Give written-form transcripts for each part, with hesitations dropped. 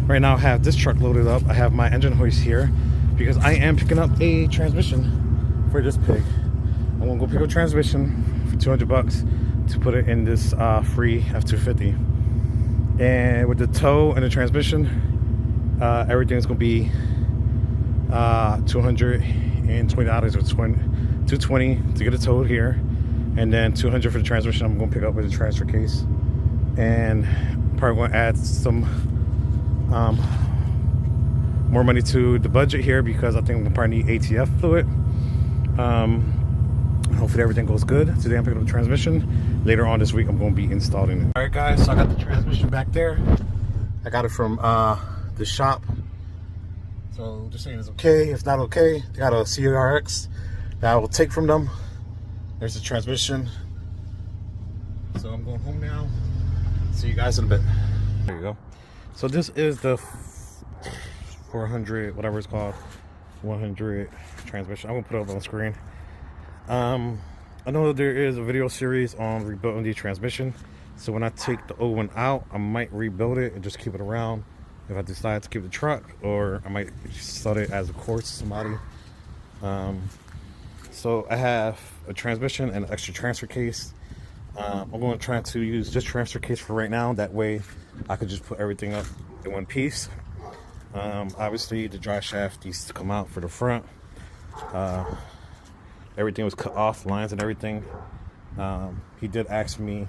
Right now I have this truck loaded up. I have my engine hoist here because I am picking up a transmission for this pig. I'm gonna go pick up a transmission for 200 bucks to put it in this free F-250. And with the tow and the transmission, everything's gonna be $220 or $220 to get it towed here, and then $200 for the transmission. I'm gonna pick up with a transfer case, and probably gonna add some more money to the budget here because I think we'll probably need ATF fluid. Hopefully everything goes good. Today I'm picking up the transmission. Later on this week I'm going to be installing it. Alright guys, so I got the transmission back there. I got it from the shop. So just saying it's okay. If not okay, they got a CRX that I will take from them. There's the transmission. So I'm going home now. See you guys in a bit. There you go. So this is the 400, whatever it's called, 100 transmission. I'm gonna put it up on the screen. I know there is a video series on rebuilding the transmission. So when I take the old one out, I might rebuild it and just keep it around if I decide to keep the truck, or I might sell it as a course to somebody. So I have a transmission and an extra transfer case. I'm going to try to use this transfer case for right now. That way I could just put everything up in one piece. Obviously the drive shaft needs to come out for the front. Everything was cut off, lines and everything. He did ask me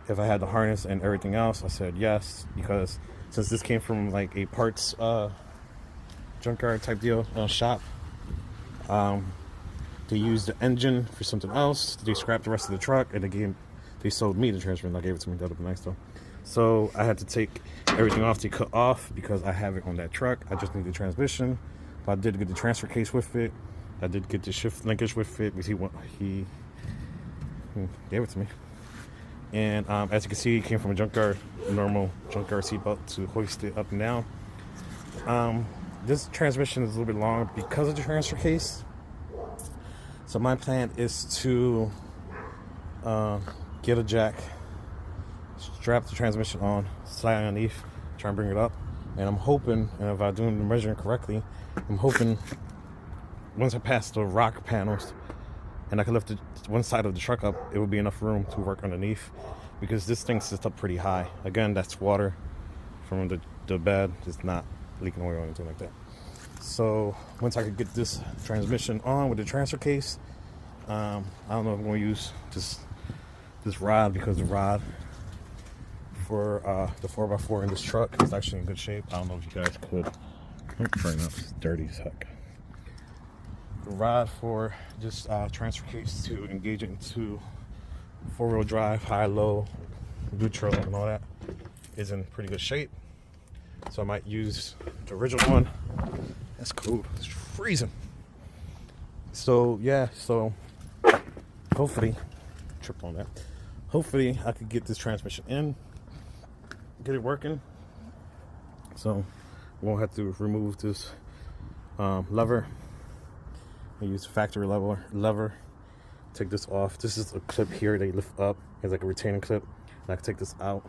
if I had the harness and everything else. I said yes, because since this came from like a parts junkyard type deal shop, they used the engine for something else. They scrapped the rest of the truck and they sold me the transmission. I gave it to me. That would be nice though. So I had to take everything off to cut off because I have it on that truck. I just need the transmission. But I did get the transfer case with it. I did get the shift linkage with it because he gave it to me. And as you can see, it came from a junkyard, normal junkyard seatbelt to hoist it up and down. This transmission is a little bit long because of the transfer case. So my plan is to get a jack, strap the transmission on, slide underneath, try and bring it up. And I'm hoping, and if I'm doing the measuring correctly, I'm hoping once I pass the rock panels and I can lift one side of the truck up, it will be enough room to work underneath, because this thing sits up pretty high. Again, that's water from the bed. It's not leaking oil or anything like that. So once I could get this transmission on with the transfer case, I don't know if I'm going to use this rod, because the rod for the 4x4 in this truck is actually in good shape. I don't know if you guys could. Right now it's dirty as heck. The rod for this transfer case to engage it into 4-wheel drive, high, low, neutral, and all that is in pretty good shape. So I might use the original one. That's cool. It's freezing. So yeah, so hopefully, trip on that. Hopefully I could get this transmission in, get it working. So we won't have to remove this lever. I use factory lever. Take this off. This is a clip here they lift up. It's like a retaining clip. And I can take this out.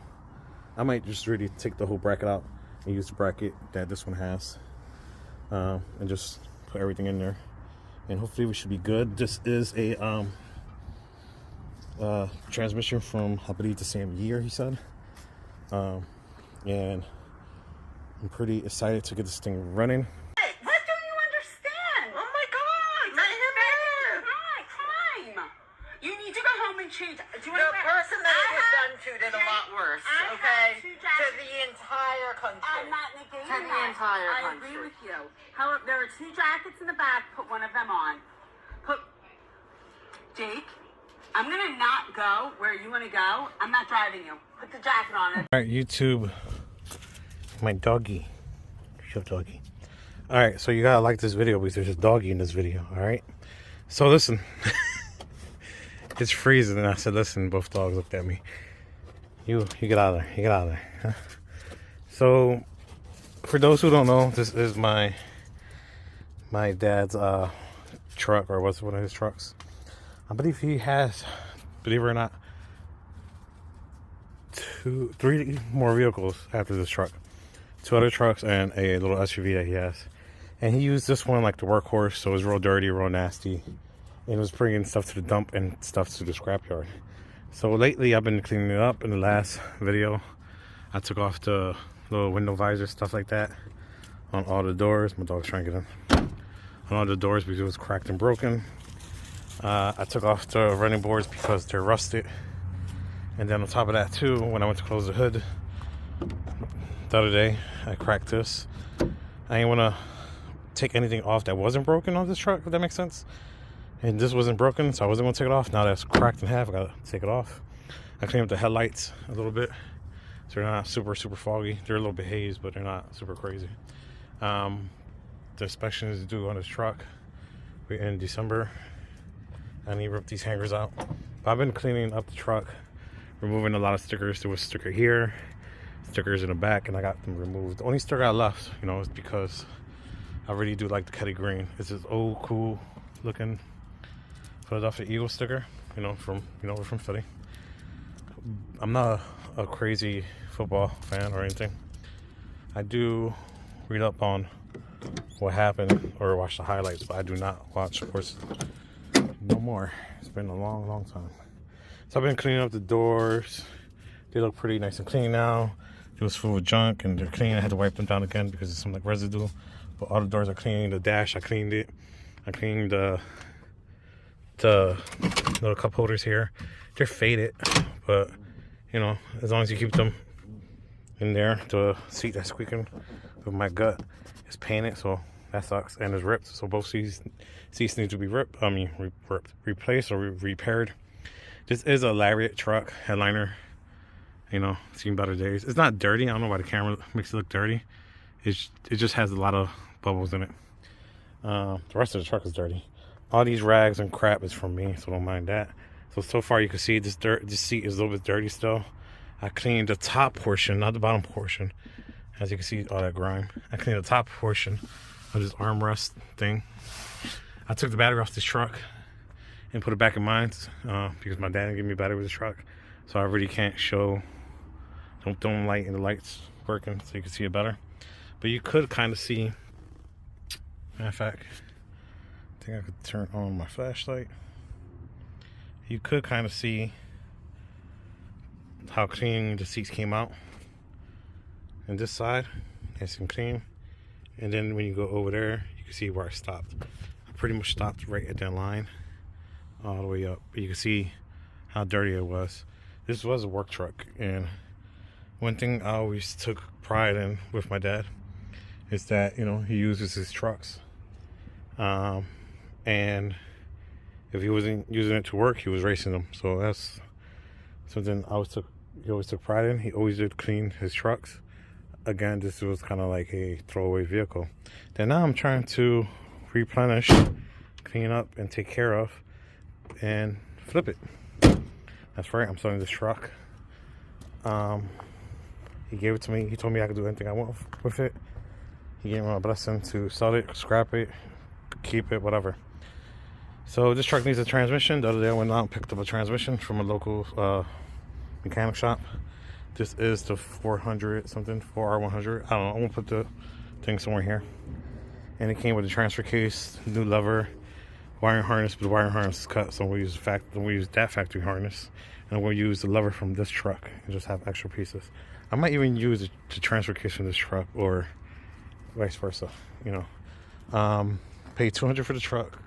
I might just really take the whole bracket out and use the bracket that this one has, and just put everything in there, and hopefully we should be good. This is a transmission from, I believe, the same year, he said, and I'm pretty excited to get this thing running. Hey, what do you understand? Oh my God, let him in. Hi, you need to go home and change. The person that it was done to did a lot worse, okay? To the entire country. I'm not negating that. To the entire country. I agree with you. However, there are 2 jackets in the back. Put one of them on. Jake, I'm going to not go where you want to go. I'm not driving you. Put the jacket on it. All right, YouTube. My doggy. Show doggy. All right, so you gotta like this video because there's a doggy in this video. All right, so listen. It's freezing, and I said, listen. Both dogs looked at me. You get out of there. You get out of there. Huh? So for those who don't know, this is my dad's truck, or was one of his trucks. I believe he has, believe it or not, 3 more vehicles after this truck. 2 other trucks, and a little SUV that he has. And he used this one like the workhorse, so it was real dirty, real nasty. And it was bringing stuff to the dump and stuff to the scrapyard. So lately I've been cleaning it up. In the last video, I took off the little window visor, stuff like that, on all the doors. My dog's trying to get in. On all the doors because it was cracked and broken. I took off the running boards because they're rusted. And then on top of that too, when I went to close the hood the other day, I cracked this. I didn't want to take anything off that wasn't broken on this truck, if that makes sense. And this wasn't broken, so I wasn't going to take it off. Now that's cracked in half, I got to take it off. I cleaned up the headlights a little bit, so they're not super foggy. They're a little bit hazed, but they're not super crazy. The inspection is due on this truck. We're in December. I need to rip these hangers out. But I've been cleaning up the truck, removing a lot of stickers. There was a sticker here, stickers in the back, and I got them removed. The only sticker I left, you know, is because I really do like the Kelly green. It's this old, cool looking Philadelphia Eagle sticker, you know, we're from Philly. I'm not a crazy football fan or anything. I do read up on what happened or watch the highlights, but I do not watch sports no more. It's been a long time. So I've been cleaning up the doors. They look pretty nice and clean now. It was full of junk and they're clean. I had to wipe them down again because there's some like residue. But all the doors are clean. The dash, I cleaned it. I cleaned the little cup holders here. They're faded, but you know, as long as you keep them in there. The seat that's squeaking with my gut is painted, so that sucks, and it's ripped. So both seats need to be replaced or repaired. This is a Lariat truck headliner. You know, seen better days. It's not dirty. I don't know why the camera makes it look dirty. It just has a lot of bubbles in it. The rest of the truck is dirty. All these rags and crap is from me, so don't mind that. So far you can see this seat is a little bit dirty still. I cleaned the top portion, not the bottom portion. As you can see, all that grime. I cleaned the top portion of this armrest thing. I took the battery off this truck and put it back in mine because my dad didn't give me a battery with the truck. So I really can't show, don't light in the lights working so you can see it better. But you could kind of see, matter of fact, I think I could turn on my flashlight. You could kind of see how clean the seats came out. And this side, nice and clean. And then when you go over there, you can see where I stopped. I pretty much stopped right at that line, all the way up. But you can see how dirty it was. This was a work truck, and one thing I always took pride in with my dad is that, you know, he uses his trucks. And if he wasn't using it to work, he was racing them. So that's something he always took pride in. He always did clean his trucks. Again, this was kind of like a throwaway vehicle. Then now I'm trying to replenish, clean up, and take care of, and flip it. That's right, I'm selling this truck. He gave it to me. He told me I could do anything I want with it. He gave me my blessing to sell it, scrap it, keep it, whatever. So this truck needs a transmission. The other day I went out and picked up a transmission from a local mechanic shop. This is the 400 something, 4R100. I don't know. I'm gonna put the thing somewhere here. And it came with a transfer case, new lever, wiring harness, but the wiring harness is cut, so we'll use that factory harness, and we'll use the lever from this truck and just have extra pieces. I might even use the transfer case from this truck, or vice versa. You know, paid $200 for the truck.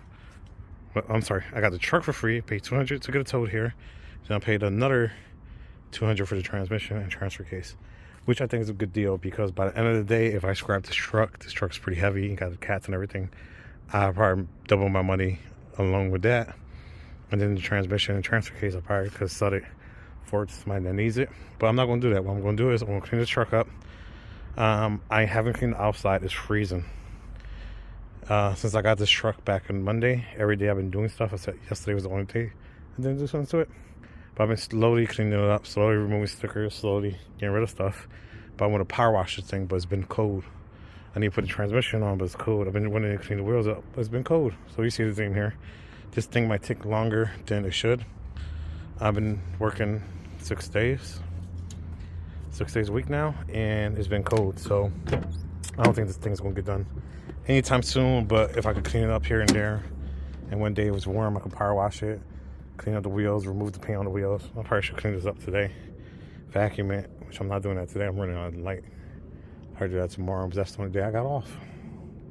Well, I'm sorry, I got the truck for free. Paid $200 to get it towed here. Then I paid another $200 for the transmission and transfer case, which I think is a good deal, because by the end of the day, if I scrap this truck's pretty heavy, you got the cats and everything, I'll probably double my money along with that. And then the transmission and transfer case, I probably could sell it for somebody that needs it. But I'm not going to do that. What I'm going to do is I'm going to clean this truck up. I haven't cleaned the outside. It's freezing. Since I got this truck back on Monday, every day I've been doing stuff. I said yesterday was the only day I didn't do something to it. But I've been slowly cleaning it up, slowly removing stickers, slowly getting rid of stuff. But I want to power wash this thing, but it's been cold. I need to put the transmission on, but it's cold. I've been wanting to clean the wheels up, but it's been cold. So you see the thing here. This thing might take longer than it should. I've been working 6 days. 6 days a week now, and it's been cold, so I don't think this thing's gonna get done anytime soon. But if I could clean it up here and there, and one day it was warm, I could power wash it, clean up the wheels, remove the paint on the wheels. I probably should clean this up today, vacuum it, which I'm not doing that today. I'm running out of light. I'll do that tomorrow, but that's the only day I got off.